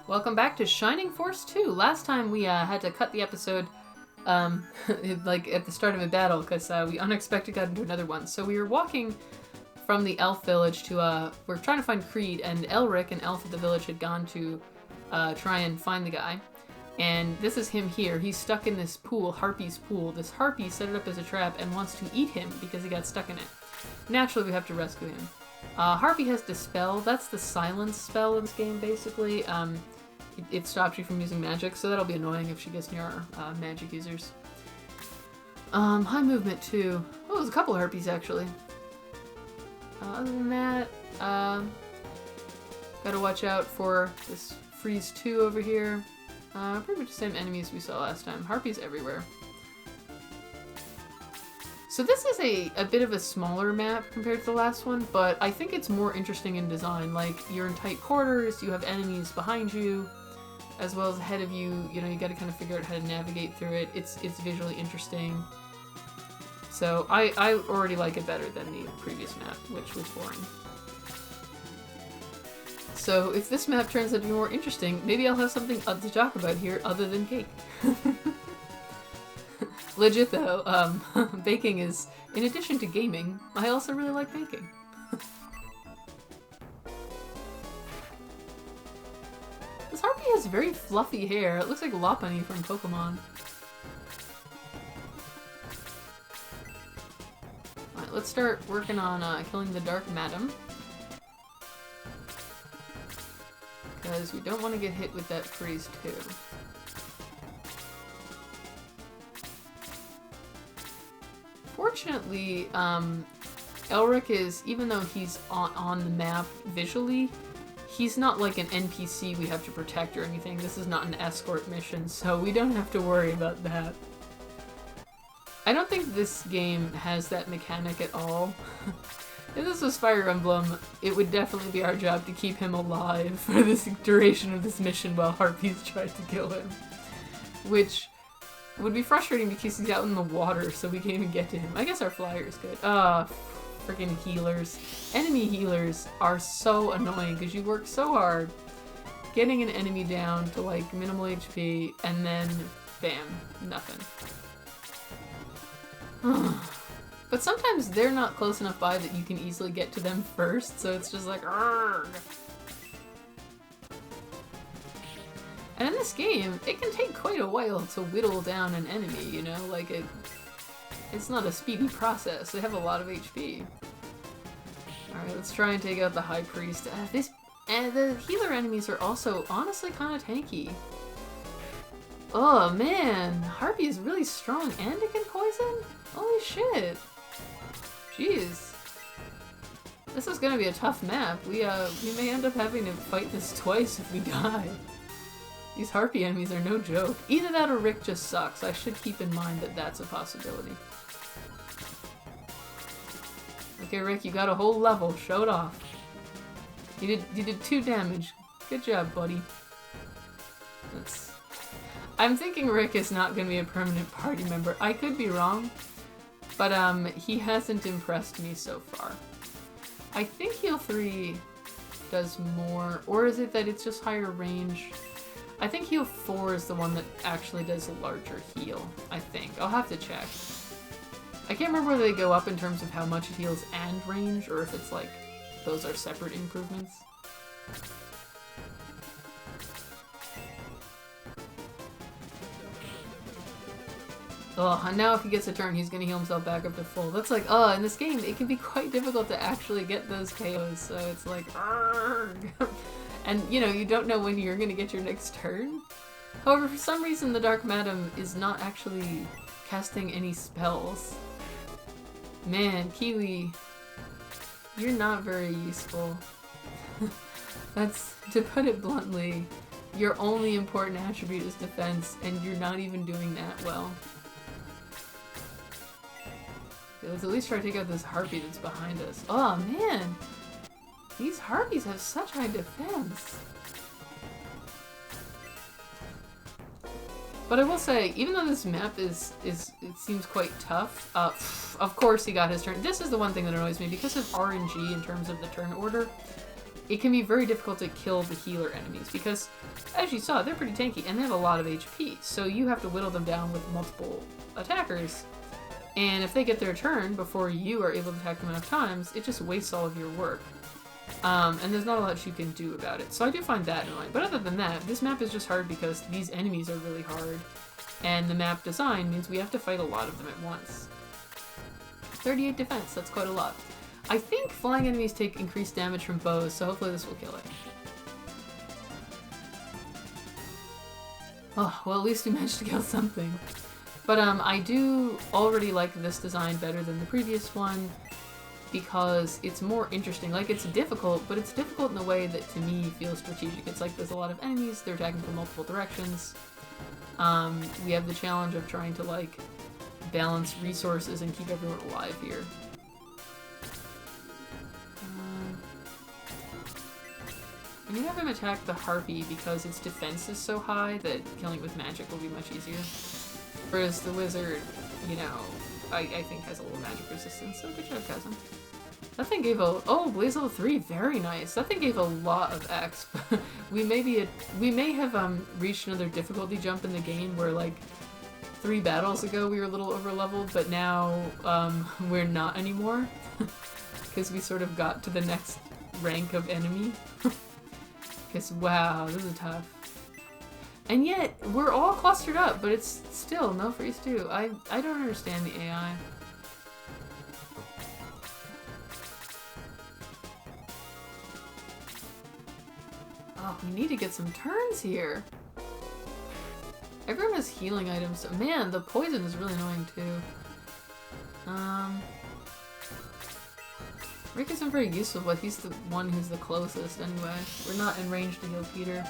Welcome back to Shining Force 2. Last time we had to cut the episode like at the start of a battle because we unexpectedly got into another one. So we were walking from the elf village to, we're trying to find Creed, and Elric, an elf of the village, had gone to try and find the guy. And this is him here. He's stuck in this pool, Harpy's pool. This Harpy set it up as a trap and wants to eat him because he got stuck in it. Naturally, we have to rescue him. Harpy has Dispel. That's the silence spell in this game, basically. It stops you from using magic, so that'll be annoying if she gets near our magic users. High movement, too. Oh, there's a couple Harpies, actually. Other than that, gotta watch out for this Freeze 2 over here. Pretty much the same enemies we saw last time. Harpies everywhere. So this is a bit of a smaller map compared to the last one, but I think it's more interesting in design. Like, you're in tight quarters, you have enemies behind you, as well as ahead of you. You know, you gotta kind of figure out how to navigate through it. It's visually interesting. So I already like it better than the previous map, which was boring. So if this map turns out to be more interesting, maybe I'll have something to talk about here other than cake. Legit though, baking is, in addition to gaming, I also really like baking. This Harpy has very fluffy hair. It looks like Lopunny from Pokemon. Alright, let's start working on killing the Dark Madam. Because we don't want to get hit with that Freeze 2. Fortunately, Elric is, even though he's on the map visually, he's not like an NPC we have to protect or anything. This is not an escort mission, so we don't have to worry about that. I don't think this game has that mechanic at all. If this was Fire Emblem, it would definitely be our job to keep him alive for this duration of this mission while Harpies tried to kill him. Which would be frustrating because he's out in the water, so we can't even get to him. I guess our flyer is good. Freaking healers. Enemy healers are so annoying because you work so hard getting an enemy down to like minimal HP, and then bam, nothing. But sometimes they're not close enough by that you can easily get to them first, so it's just like, argh. And in this game, it can take quite a while to whittle down an enemy, you know? Like, it's not a speedy process. They have a lot of HP. Alright, let's try and take out the High Priest. The healer enemies are also honestly kind of tanky. Oh man, Harpy is really strong and it can poison? Holy shit. Jeez. This is gonna be a tough map. We may end up having to fight this twice if we die. These Harpy enemies are no joke. Either that or Rick just sucks. I should keep in mind that that's a possibility. Okay, Rick, you got a whole level. Show it off. You did 2 damage. Good job, buddy. I'm thinking Rick is not gonna be a permanent party member. I could be wrong, but he hasn't impressed me so far. I think Heal 3 does more, or is it that it's just higher range? I think Heal 4 is the one that actually does a larger heal, I think. I'll have to check. I can't remember whether they go up in terms of how much it heals and range, or if it's like, those are separate improvements. Oh, and now if he gets a turn, he's gonna heal himself back up to full. That's like, in this game, it can be quite difficult to actually get those KOs, so it's like, argh. And, you know, you don't know when you're gonna get your next turn. However, for some reason, the Dark Madam is not actually casting any spells. Man, Kiwi, you're not very useful. That's, to put it bluntly, your only important attribute is defense, and you're not even doing that well. Let's at least try to take out this Harpy that's behind us. Oh man! These Harpies have such high defense! But I will say, even though this map it seems quite tough, of course he got his turn. This is the one thing that annoys me, because of RNG in terms of the turn order. it can be very difficult to kill the healer enemies because, as you saw, they're pretty tanky and they have a lot of HP. So you have to whittle them down with multiple attackers. And if they get their turn before you are able to attack them enough times, it just wastes all of your work. And there's not a lot you can do about it. So I do find that annoying. But other than that, this map is just hard because these enemies are really hard. And the map design means we have to fight a lot of them at once. 38 defense, that's quite a lot. I think flying enemies take increased damage from bows, so hopefully this will kill it. Oh, well at least we managed to kill something. But I do already like this design better than the previous one because it's more interesting. Like, it's difficult, but it's difficult in a way that to me feels strategic. It's like there's a lot of enemies, they're attacking from multiple directions. We have the challenge of trying to, like, balance resources and keep everyone alive here. I'm gonna have him attack the harpy because its defense is so high that killing it with magic will be much easier. Whereas the wizard, you know, I think has a little magic resistance, so good job, cousin. That thing gave a— oh, Blaze level 3, very nice. That thing gave a lot of X. we may have reached another difficulty jump in the game where, like, 3 battles ago we were a little over leveled, but now we're not anymore. Because we sort of got to the next rank of enemy. Because, wow, this is tough. And yet, we're all clustered up, but it's still no freeze too. I don't understand the AI. Oh, we need to get some turns here. Everyone has healing items. Man, the poison is really annoying too. Rick isn't very useful, but he's the one who's the closest anyway. We're not in range to heal Peter.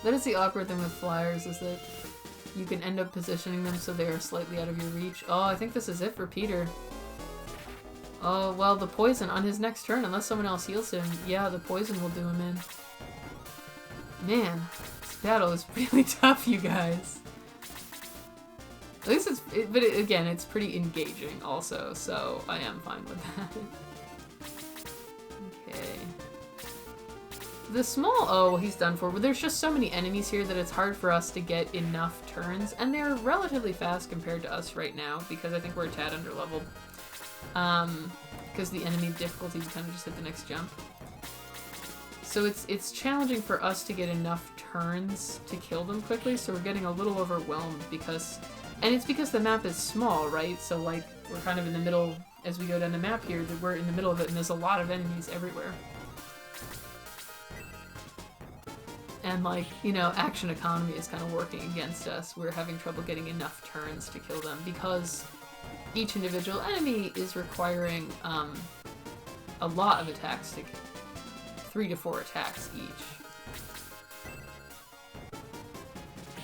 That is the awkward thing with flyers, is that you can end up positioning them so they are slightly out of your reach. Oh, I think this is it for Peter. Oh, well, the poison on his next turn, unless someone else heals him, yeah, the poison will do him in. Man, this battle is really tough, you guys. At least again, it's pretty engaging also, so I am fine with that. Okay. The small— oh, he's done for. But there's just so many enemies here that it's hard for us to get enough turns, and they're relatively fast compared to us right now, because I think we're a tad underleveled. Because the enemy difficulty, we kind of just hit the next jump. So it's challenging for us to get enough turns to kill them quickly, so we're getting a little overwhelmed because— and it's because the map is small, right? So, like, we're kind of in the middle, as we go down the map here, that we're in the middle of it, and there's a lot of enemies everywhere. And, like, you know, action economy is kind of working against us. We're having trouble getting enough turns to kill them because each individual enemy is requiring a lot of attacks to get 3 to 4 attacks each.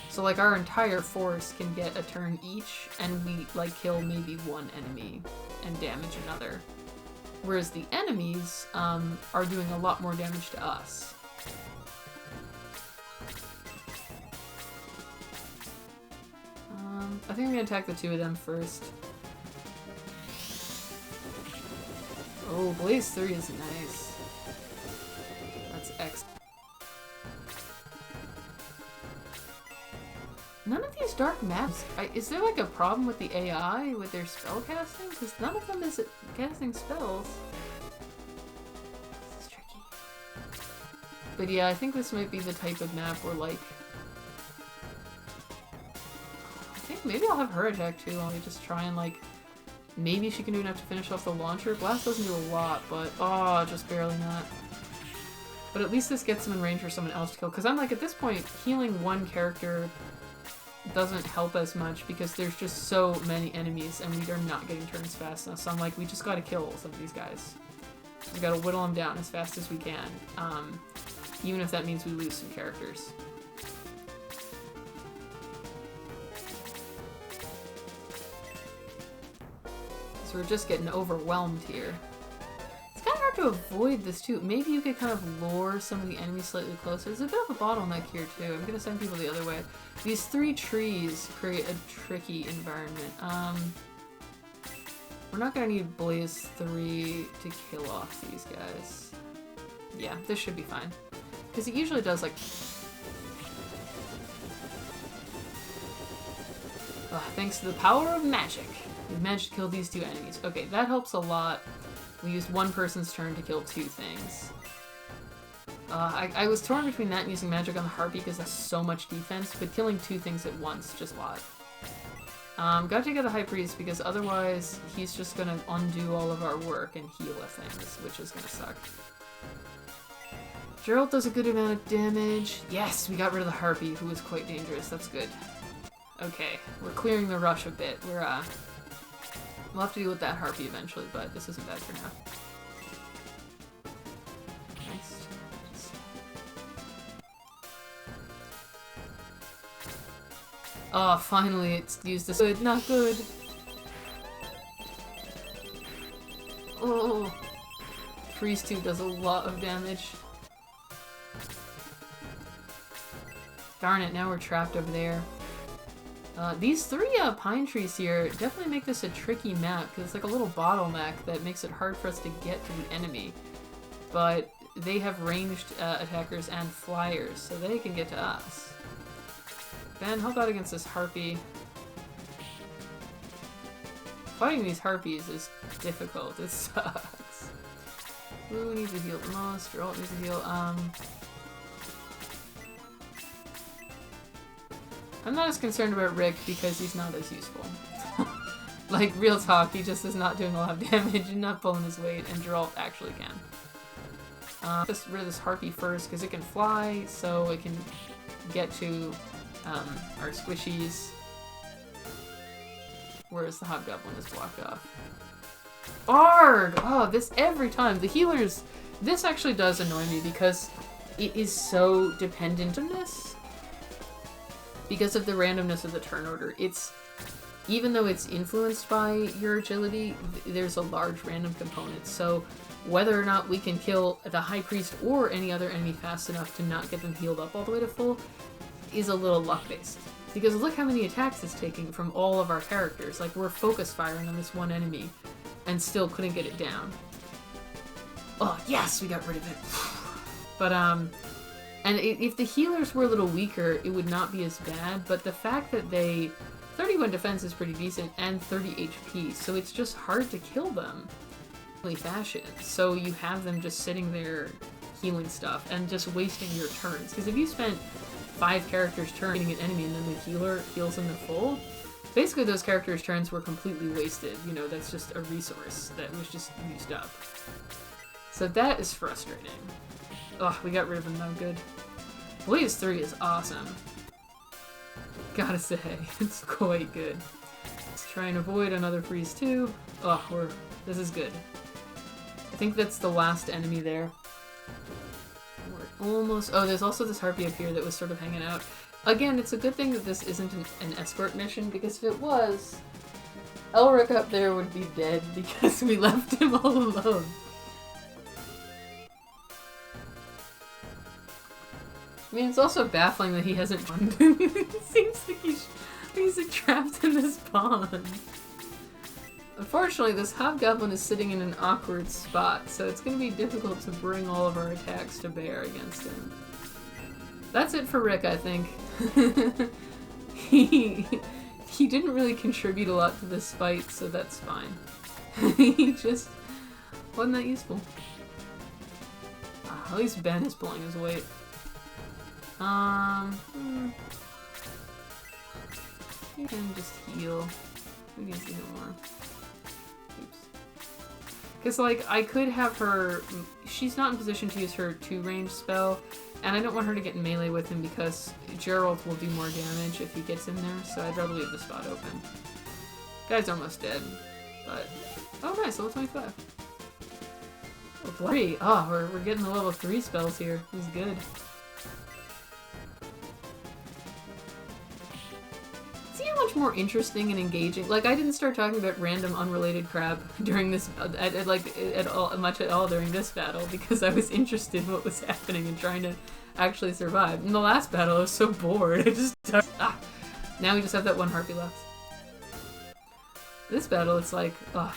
So, like, our entire force can get a turn each, and we, like, kill maybe one enemy and damage another. Whereas the enemies are doing a lot more damage to us. I think I'm gonna attack the 2 of them first. Oh, Blaze 3 is nice. That's excellent. None of these dark maps— is there like a problem with the AI with their spell casting? Because none of them is casting spells. This is tricky. But yeah, I think this might be the type of map where, like— I think maybe I'll have her attack too. Let me just try and, like— maybe she can do enough to finish off the launcher. Blast doesn't do a lot, but oh, just barely not. But at least this gets them in range for someone else to kill. Because I'm like, at this point, healing one character doesn't help as much because there's just so many enemies and we are not getting turns fast enough. So I'm like, we just gotta kill some of these guys. We gotta whittle them down as fast as we can. Even if that means we lose some characters. So we're just getting overwhelmed here. It's kind of hard to avoid this too. Maybe you could kind of lure some of the enemies slightly closer. There's a bit of a bottleneck here too. I'm gonna send people the other way. These 3 trees create a tricky environment. We're not gonna need Blaze 3 to kill off these guys. Yeah, this should be fine. Because it usually does, like... thanks to the power of magic, we've managed to kill these 2 enemies. Okay, that helps a lot. We used one person's turn to kill 2 things. I was torn between that and using magic on the harpy because that's so much defense, but killing 2 things at once, just a lot. Gotta take out the High Priest because otherwise he's just gonna undo all of our work and heal things, which is gonna suck. Gerald does a good amount of damage. Yes, we got rid of the harpy, who was quite dangerous. That's good. Okay, we're clearing the rush a bit. We'll have to deal with that harpy eventually, but this isn't bad for now. Nice. Oh, finally it's used this. Good, not good. Oh, Priest 2 does a lot of damage. Darn it, now we're trapped over there. These 3 pine trees here definitely make this a tricky map, because it's like a little bottleneck that makes it hard for us to get to the enemy. But they have ranged attackers and flyers, so they can get to us. Ben, help out against this harpy. Fighting these harpies is difficult, it sucks. Who needs to heal the most? Geralt needs to heal, I'm not as concerned about Rick because he's not as useful. Like, real talk, he just is not doing a lot of damage and not pulling his weight, and Geralt actually can. Just rid of this harpy first, because it can fly, so it can get to our squishies. Whereas the hobgoblin is blocked off. Arg! Oh, this every time. The healers, this actually does annoy me because it is so dependent on this. Because of the randomness of the turn order. Even though it's influenced by your agility, there's a large random component. So whether or not we can kill the High Priest or any other enemy fast enough to not get them healed up all the way to full is a little luck-based. Because look how many attacks it's taking from all of our characters. Like, we're focus firing on this one enemy and still couldn't get it down. Oh, yes! We got rid of it. But, and if the healers were a little weaker, it would not be as bad, but the fact that 31 defense is pretty decent, and 30 HP, so it's just hard to kill them in fashion. So you have them just sitting there healing stuff, and just wasting your turns. Because if you spent 5 characters' turns hitting an enemy, and then the healer heals them to full, basically those characters' turns were completely wasted. You know, that's just a resource that was just used up. So that is frustrating. Oh, we got rid of him though, good. Blaze 3 is awesome. Gotta say, it's quite good. Let's try and avoid another freeze too. Oh, this is good. I think that's the last enemy there. We're almost... Oh, there's also this harpy up here that was sort of hanging out. Again, it's a good thing that this isn't an escort mission, because if it was, Elric up there would be dead because we left him all alone. I mean, it's also baffling that he hasn't joined. It seems like he's like, trapped in this pond. Unfortunately, this hobgoblin is sitting in an awkward spot, so it's going to be difficult to bring all of our attacks to bear against him. That's it for Rick, I think. He didn't really contribute a lot to this fight, so that's fine. He just wasn't that useful. At least Ben is pulling his weight. You can just heal. Who needs to heal more? Oops. Because, like, I could have her... She's not in position to use her 2-range spell, and I don't want her to get in melee with him because Gerald will do more damage if he gets in there, so I'd rather leave the spot open. Guy's almost dead, but... Oh, nice, level 25. Level 3. Oh, we're getting the level 3 spells here. This is good. See how much more interesting and engaging? Like, I didn't start talking about random unrelated crap during this, much at all during this battle, because I was interested in what was happening and trying to actually survive. In the last battle, I was so bored. I just... Now we just have that one harpy left. This battle, it's like, oh,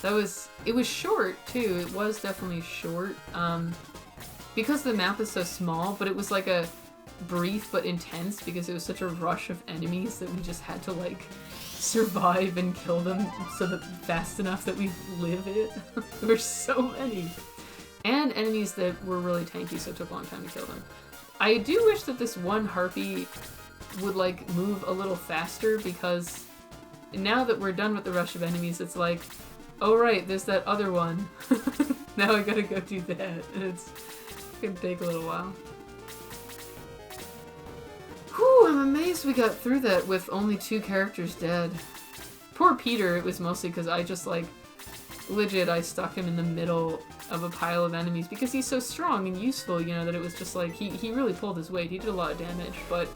it was short too. It was definitely short. Because the map is so small, but it was like a brief but intense because it was such a rush of enemies that we just had to like survive and kill them so that fast enough that we live it. There were so many. And enemies that were really tanky, so it took a long time to kill them. I do wish that this one harpy would like move a little faster because now that we're done with the rush of enemies, it's like, oh right, there's that other one. Now I gotta go do that, and it's gonna take a little while. Whew, I'm amazed we got through that with only 2 characters dead. Poor Peter, it was mostly because I just like, legit, I stuck him in the middle of a pile of enemies because he's so strong and useful, you know, that it was just like, he really pulled his weight. He did a lot of damage, but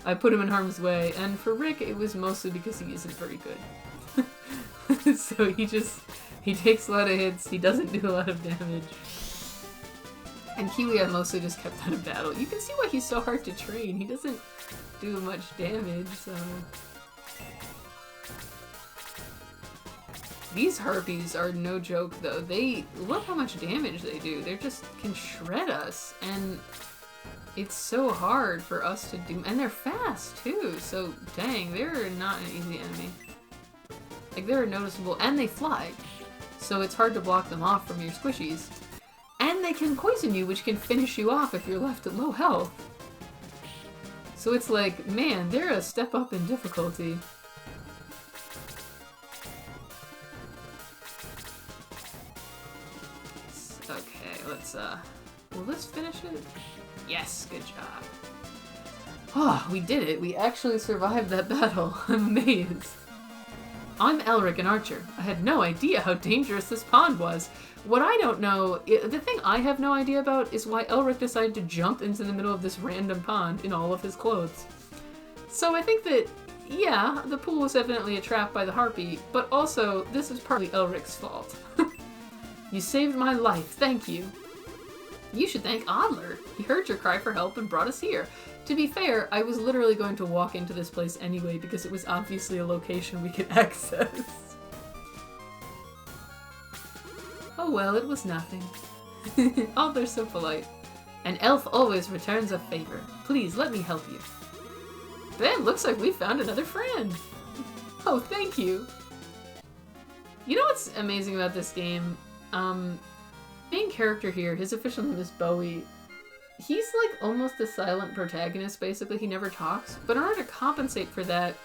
I put him in harm's way. And for Rick, it was mostly because he isn't very good. So he takes a lot of hits, he doesn't do a lot of damage. And Kiwi I mostly just kept out of battle. You can see why he's so hard to train. He doesn't do much damage, so... These harpies are no joke, though. Look how much damage they do. They just can shred us, and it's so hard for us to do. And they're fast, too, so dang, they're not an easy enemy. Like, they're noticeable, and they fly, so it's hard to block them off from your squishies. And they can poison you, which can finish you off if you're left at low health. So it's like, man, they're a step up in difficulty. Okay, let's, will this finish it? Yes, good job. Oh, we did it. We actually survived that battle. I'm amazed. I'm Elric, an archer. I had no idea how dangerous this pond was. What I don't know, the thing I have no idea about is why Elric decided to jump into the middle of this random pond in all of his clothes. So I think that, yeah, the pool was evidently a trap by the harpy, but also, this is partly Elric's fault. You saved my life, thank you. You should thank Adler. He heard your cry for help and brought us here. To be fair, I was literally going to walk into this place anyway because it was obviously a location we could access. Oh well, it was nothing. Oh, they're so polite. An elf always returns a favor. Please, let me help you. Ben, looks like we found another friend. Oh, thank you. You know what's amazing about this game? Main character here, his official name is Bowie. He's like almost a silent protagonist, basically. He never talks. But in order to compensate for that,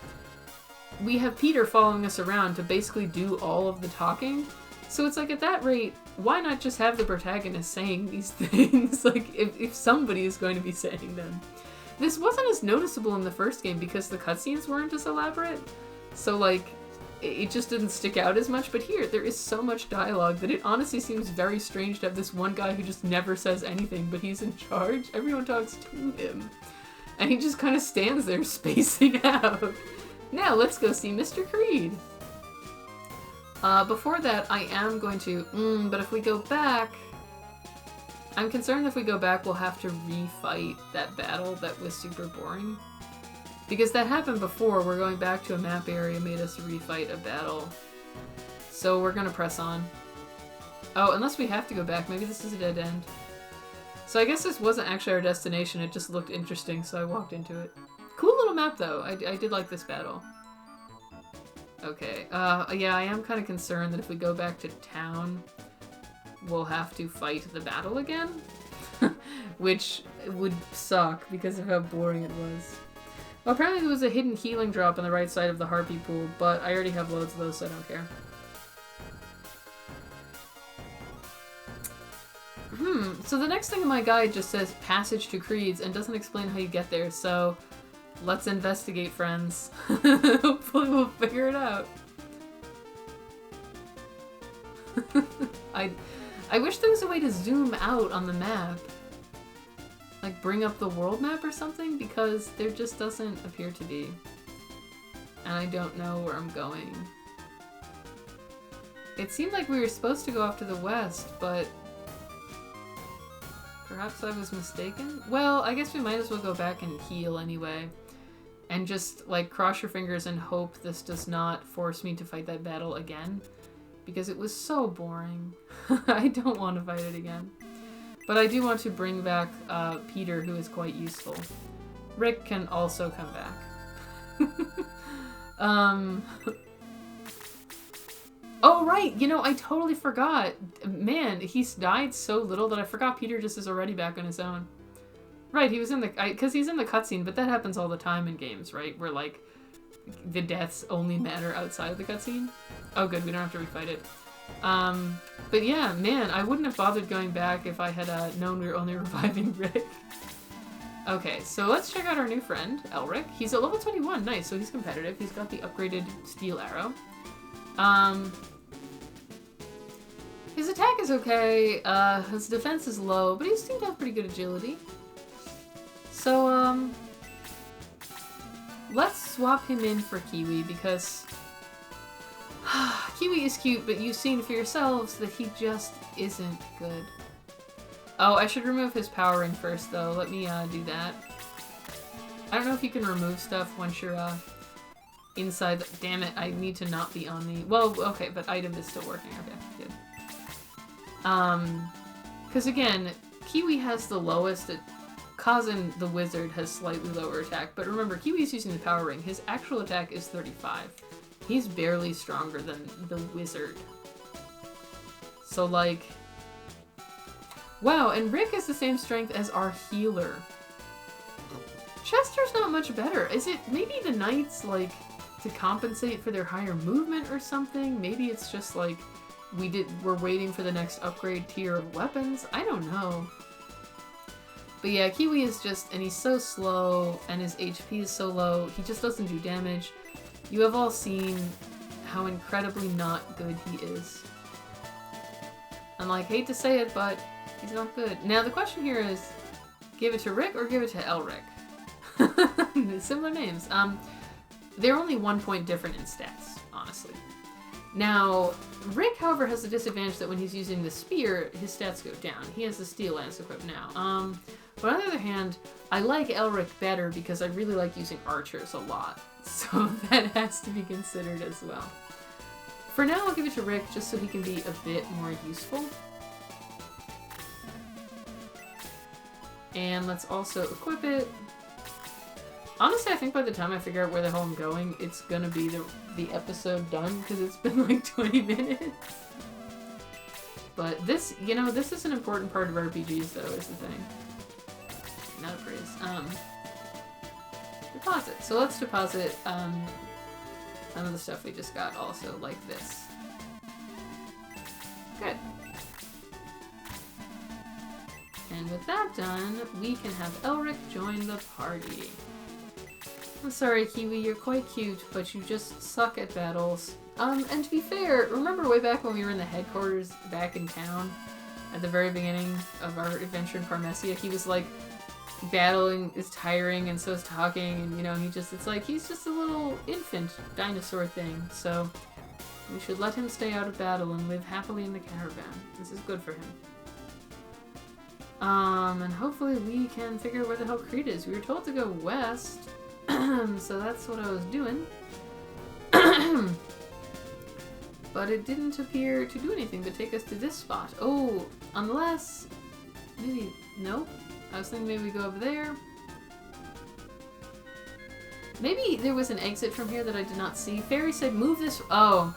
we have Peter following us around to basically do all of the talking. So it's like, at that rate, why not just have the protagonist saying these things? Like, if somebody is going to be saying them. This wasn't as noticeable in the first game because the cutscenes weren't as elaborate. So, like, it just didn't stick out as much. But here, there is so much dialogue that it honestly seems very strange to have this one guy who just never says anything, but he's in charge. Everyone talks to him. And he just kind of stands there spacing out. Now, let's go see Mr. Creed. Before that, I am going to, but if we go back, I'm concerned if we go back, we'll have to refight that battle that was super boring. Because that happened before, we're going back to a map area, made us refight a battle. So we're gonna press on. Oh, unless we have to go back, maybe this is a dead end. So I guess this wasn't actually our destination, it just looked interesting, so I walked into it. Cool little map though, I did like this battle. Okay, yeah, I am kind of concerned that if we go back to town, we'll have to fight the battle again. Which would suck because of how boring it was. Well, apparently there was a hidden healing drop on the right side of the harpy pool, but I already have loads of those, so I don't care. So the next thing in my guide just says Passage to Creed's and doesn't explain how you get there, so let's investigate, friends. Hopefully we'll figure it out. I wish there was a way to zoom out on the map. Like bring up the world map or something, because there just doesn't appear to be. And I don't know where I'm going. It seemed like we were supposed to go off to the west, but perhaps I was mistaken? Well, I guess we might as well go back and heal anyway. and just, like, cross your fingers and hope this does not force me to fight that battle again. Because it was so boring. I don't want to fight it again. But I do want to bring back Peter, who is quite useful. Rick can also come back. Oh, right! You know, I totally forgot. Man, he's died so little that I forgot Peter just is already back on his own. Right, he was in the... Because he's in the cutscene, but that happens all the time in games, right? Where, like, the deaths only matter outside of the cutscene. Oh, good, we don't have to refight it. But yeah, man, I wouldn't have bothered going back if I had known we were only reviving Rick. Okay, so let's check out our new friend, Elric. He's at level 21, nice, so he's competitive. He's got the upgraded steel arrow. His attack is okay, his defense is low, but he seems to have pretty good agility. So, let's swap him in for Kiwi, because Kiwi is cute, but you've seen for yourselves that he just isn't good. Oh, I should remove his power ring first, though. Let me do that. I don't know if you can remove stuff once you're inside the... Damn it, I need to not be on the... Well, okay, but item is still working. Okay, good. Because again, Kiwi has the lowest... Kazan, the wizard, has slightly lower attack, but remember, Kiwi's using the power ring. His actual attack is 35. He's barely stronger than the wizard. So, like... Wow, and Rick has the same strength as our healer. Chester's not much better. Is it maybe the knights, like, to compensate for their higher movement or something? Maybe it's just, like, we're waiting for the next upgrade tier of weapons? I don't know. But yeah, Kiwi is just, and he's so slow, and his HP is so low, he just doesn't do damage. You have all seen how incredibly not good he is. And like, hate to say it, but he's not good. Now the question here is, give it to Rick or give it to Elric? Similar names. They're only 1 point different in stats, honestly. Now, Rick, however, has the disadvantage that when he's using the spear, his stats go down. He has the steel lance equipped now. But on the other hand, I like Elric better because I really like using archers a lot. So that has to be considered as well. For now, I'll give it to Rick just so he can be a bit more useful. And let's also equip it. Honestly, I think by the time I figure out where the hell I'm going, it's gonna be the episode done, because it's been like 20 minutes. But this, you know, this is an important part of RPGs, though, is the thing. Not a praise. Deposit. So let's deposit some of the stuff we just got also, like this. Good. And with that done, we can have Elric join the party. I'm sorry, Kiwi, you're quite cute, but you just suck at battles. And to be fair, remember way back when we were in the headquarters back in town? At the very beginning of our adventure in Parmesia, he was like, battling is tiring and so is talking, and you know, it's like, he's just a little infant dinosaur thing, so we should let him stay out of battle and live happily in the caravan. This is good for him. And hopefully we can figure out where the hell Crete is. We were told to go west, so that's what I was doing. But it didn't appear to do anything but take us to this spot. Oh, unless... maybe... no? I was thinking maybe we go over there. Maybe there was an exit from here that I did not see. Fairy said move this... oh.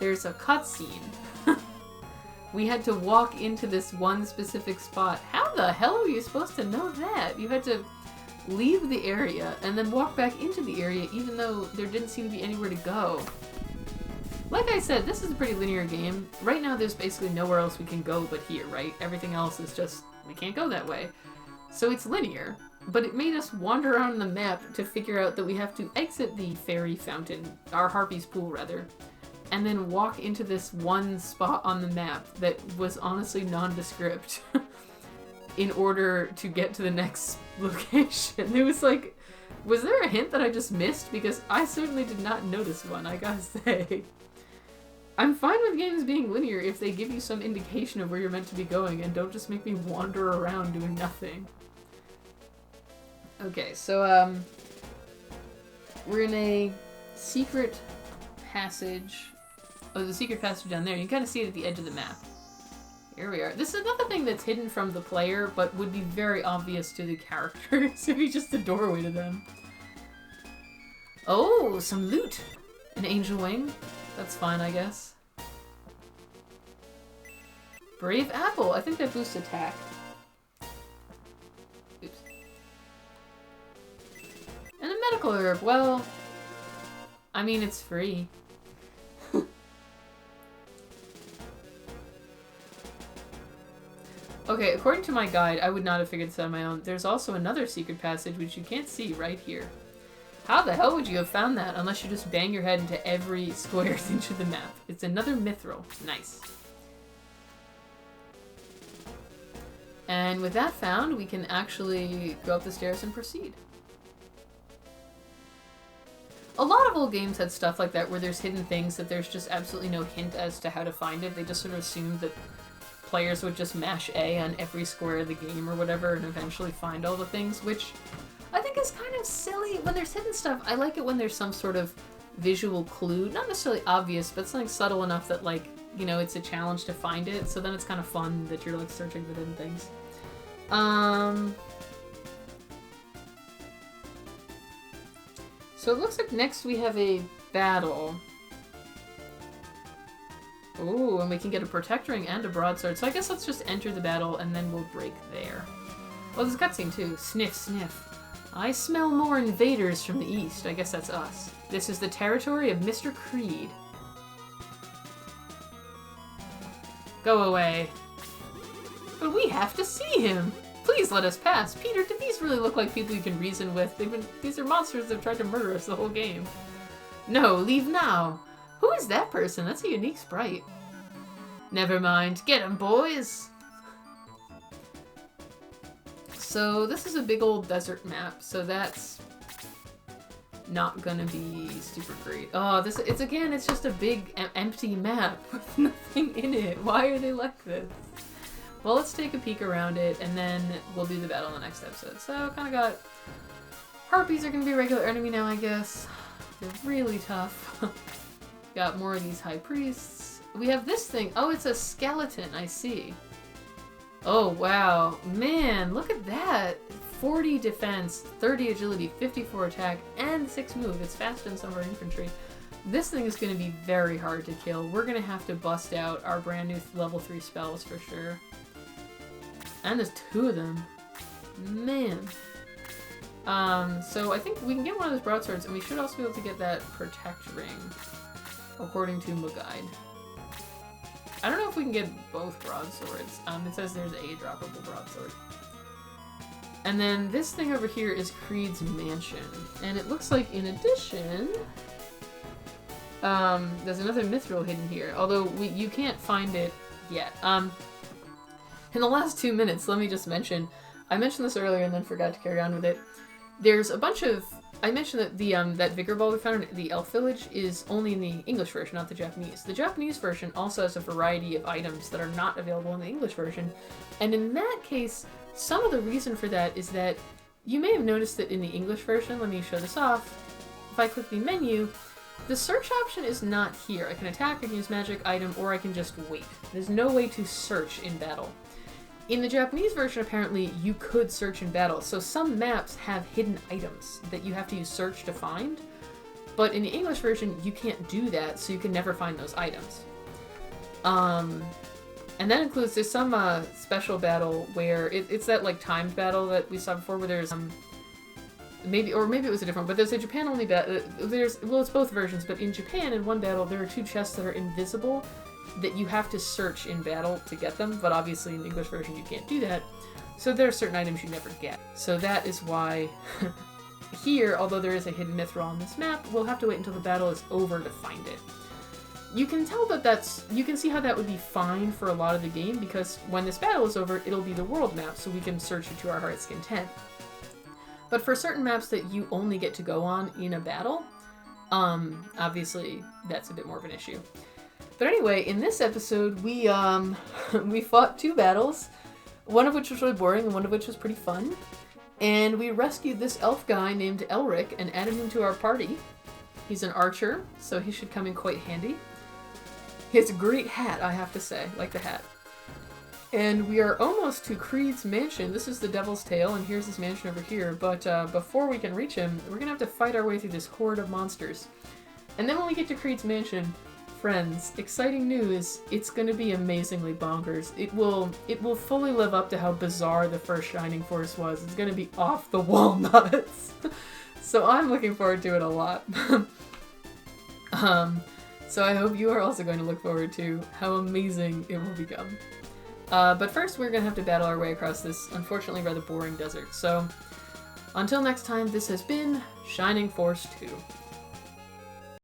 There's a cutscene. We had to walk into this one specific spot. How the hell are you supposed to know that? You had to leave the area and then walk back into the area even though there didn't seem to be anywhere to go. Like I said, this is a pretty linear game. Right now there's basically nowhere else we can go but here, right? Everything else is just, we can't go that way. So it's linear, but it made us wander around the map to figure out that we have to exit the fairy fountain, our harpy's pool rather, and then walk into this one spot on the map that was honestly nondescript in order to get to the next location. It was like, was there a hint that I just missed? Because I certainly did not notice one, I gotta say. I'm fine with games being linear if they give you some indication of where you're meant to be going and don't just make me wander around doing nothing. Okay, so, we're in a secret passage. Oh, there's a secret passage down there. You can kind of see it at the edge of the map. Here we are. This is another thing that's hidden from the player, but would be very obvious to the characters if it's just a doorway to them. Oh, some loot. An angel wing. That's fine, I guess. Brave apple. I think that boosts attack. Oops. And a medical herb. Well, I mean, it's free. Okay, according to my guide, I would not have figured this out on my own. There's also another secret passage which you can't see right here. How the hell would you have found that unless you just bang your head into every square inch of the map? It's another mithril. Nice. And with that found, we can actually go up the stairs and proceed. A lot of old games had stuff like that where there's hidden things that there's just absolutely no hint as to how to find it. They just sort of assumed that players would just mash A on every square of the game or whatever and eventually find all the things, which I think is kind of silly. When there's hidden stuff, I like it when there's some sort of visual clue. Not necessarily obvious, but something subtle enough that, like, you know, it's a challenge to find it. So then it's kind of fun that you're, like, searching for hidden things. So it looks like next we have a battle. Ooh, and we can get a protect ring and a broadsword. So I guess let's just enter the battle and then we'll break there. Oh, there's a cutscene too. Sniff, sniff. I smell more invaders from the east. I guess that's us. This is the territory of Mr. Creed. Go away. But we have to see him. Please let us pass. Peter, do these really look like people you can reason with? These are monsters that have tried to murder us the whole game. No, leave now. Who is that person? That's a unique sprite. Never mind. Get him, boys! So this is a big old desert map, so that's not gonna be super great. Oh, it's just a big empty map with nothing in it. Why are they like this? Well, let's take a peek around it, and then we'll do the battle in the next episode. So, kind of got... Harpies are gonna be a regular enemy now, I guess. They're really tough. Got more of these high priests. We have this thing. Oh, it's a skeleton. I see. Oh, wow. Man, look at that. 40 defense, 30 agility, 54 attack, and 6 move. It's faster than some of our infantry. This thing is going to be very hard to kill. We're going to have to bust out our brand new level 3 spells for sure. And there's 2 of them. Man. So I think we can get one of those broadswords, and we should also be able to get that protect ring. According to my guide. I don't know if we can get both broadswords. It says there's a droppable broadsword. And then this thing over here is Creed's mansion. And it looks like in addition, there's another mithril hidden here. Although you can't find it yet. In the last 2 minutes, let me just mention, I mentioned this earlier and then forgot to carry on with it. There's a bunch of I mentioned that the that Vigor Ball we found in the Elf Village is only in the English version, not the Japanese. The Japanese version also has a variety of items that are not available in the English version, and in that case, some of the reason for that is that you may have noticed that in the English version, let me show this off, if I click the menu, the search option is not here. I can attack, I can use magic item, or I can just wait. There's no way to search in battle. In the Japanese version, apparently, you could search in battle, so some maps have hidden items that you have to use search to find, but in the English version, you can't do that, so you can never find those items. And that includes, there's some special battle where, it's that, like, timed battle that we saw before, where there's, maybe it was a different, but there's a Japan-only battle, well, it's both versions, but in Japan, in one battle, there are 2 chests that are invisible, that you have to search in battle to get them, but obviously in the English version you can't do that, so there are certain items you never get. So that is why here, although there is a hidden mithril on this map, we'll have to wait until the battle is over to find it. You can tell that you can see how that would be fine for a lot of the game, because when this battle is over, it'll be the world map, so we can search it to our heart's content. But for certain maps that you only get to go on in a battle, obviously that's a bit more of an issue. But anyway, in this episode, we fought 2 battles, one of which was really boring and one of which was pretty fun. And we rescued this elf guy named Elric and added him to our party. He's an archer, so he should come in quite handy. He has a great hat, I have to say. Like the hat. And we are almost to Creed's mansion. This is the Devil's Tail, and here's his mansion over here. But before we can reach him, we're going to have to fight our way through this horde of monsters. And then when we get to Creed's mansion, friends, exciting news, it's going to be amazingly bonkers. It will fully live up to how bizarre the first Shining Force was. It's going to be off the wall nuts. So I'm looking forward to it a lot. So I hope you are also going to look forward to how amazing it will become. But first, we're going to have to battle our way across this, unfortunately, rather boring desert. So, until next time, this has been Shining Force 2.